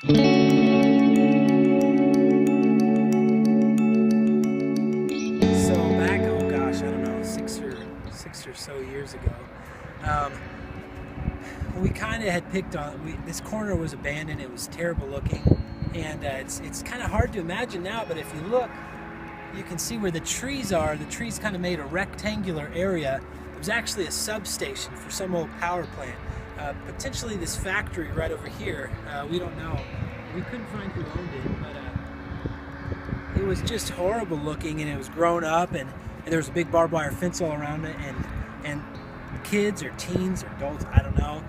So back, oh gosh, I don't know, six or so years ago, um, we kind of had picked on, this corner was abandoned, it was terrible looking, and it's kind of hard to imagine now, but if you look, you can see where the trees are. The trees kind of made a rectangular area. It was actually a substation for some old power plant. Potentially this factory right over here, we don't know. We couldn't find who owned it, but it was just horrible looking, and it was grown up, and there was a big barbed wire fence all around it, and kids or teens or adults, I don't know,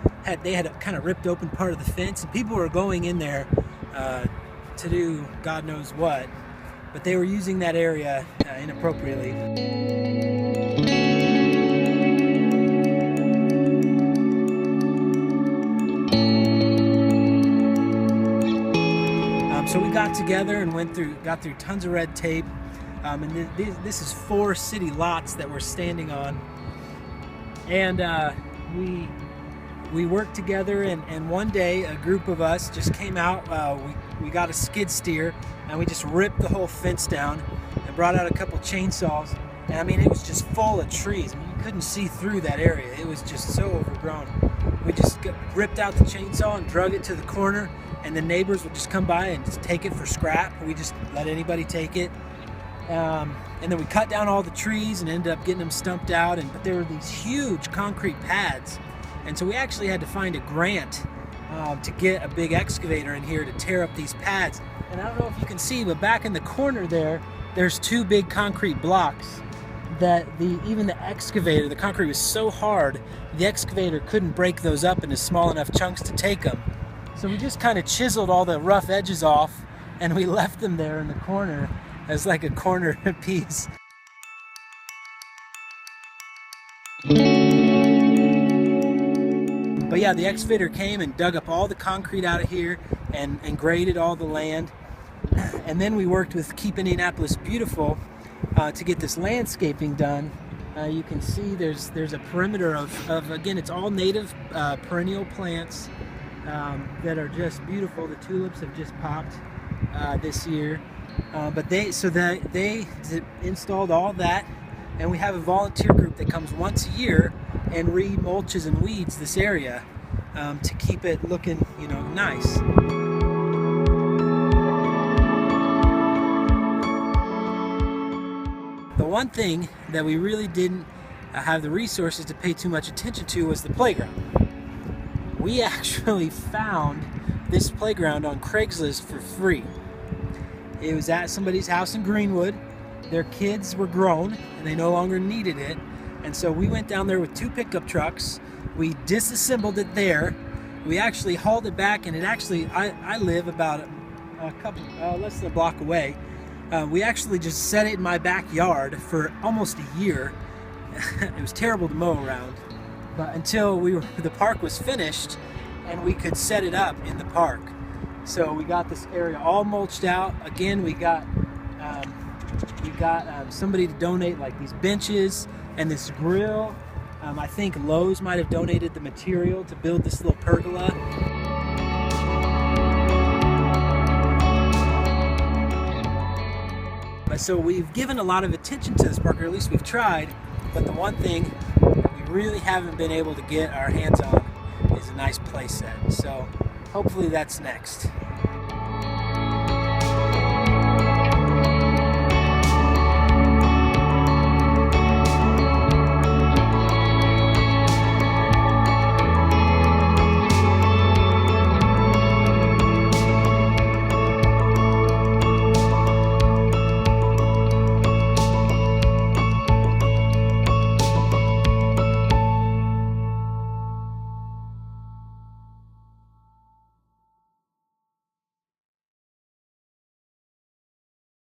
they had kind of ripped open part of the fence, and people were going in there to do God knows what, but they were using that area inappropriately. So we got together and got through tons of red tape, and this is 4 city lots that we're standing on, and we worked together, and one day a group of us just came out. We got a skid steer, and we just ripped the whole fence down and brought out a couple chainsaws, and I mean, it was just full of trees. I mean, you couldn't see through that area. It was just so overgrown. We just ripped out the chainsaw and drug it to the corner, and the neighbors would just come by and just take it for scrap. We just let anybody take it. And then we cut down all the trees and ended up getting them stumped out. But there were these huge concrete pads. And so we actually had to find a grant to get a big excavator in here to tear up these pads. And I don't know if you can see, but back in the corner there's 2 big concrete blocks that even the excavator, the concrete was so hard, the excavator couldn't break those up into small enough chunks to take them. So we just kind of chiseled all the rough edges off, and we left them there in the corner as like a corner piece. But yeah, the excavator came and dug up all the concrete out of here and graded all the land. And then we worked with Keep Indianapolis Beautiful to get this landscaping done. You can see there's a perimeter of again, it's all native perennial plants that are just beautiful. The tulips have just popped this year, but they installed all that, and we have a volunteer group that comes once a year and re-mulches and weeds this area to keep it looking, nice. The one thing that we really didn't have the resources to pay too much attention to was the playground. We actually found this playground on Craigslist for free. It was at somebody's house in Greenwood. Their kids were grown and they no longer needed it. And so we went down there with 2 pickup trucks. We disassembled it there. We actually hauled it back, and I live about less than a block away. We actually just set it in my backyard for almost a year. It was terrible to mow around, but until the park was finished and we could set it up in the park. So we got this area all mulched out. Again, we got somebody to donate like these benches and this grill. I think Lowe's might have donated the material to build this little pergola. So we've given a lot of attention to this park, or at least we've tried, but the one thing that we really haven't been able to get our hands on is a nice play set. So hopefully that's next.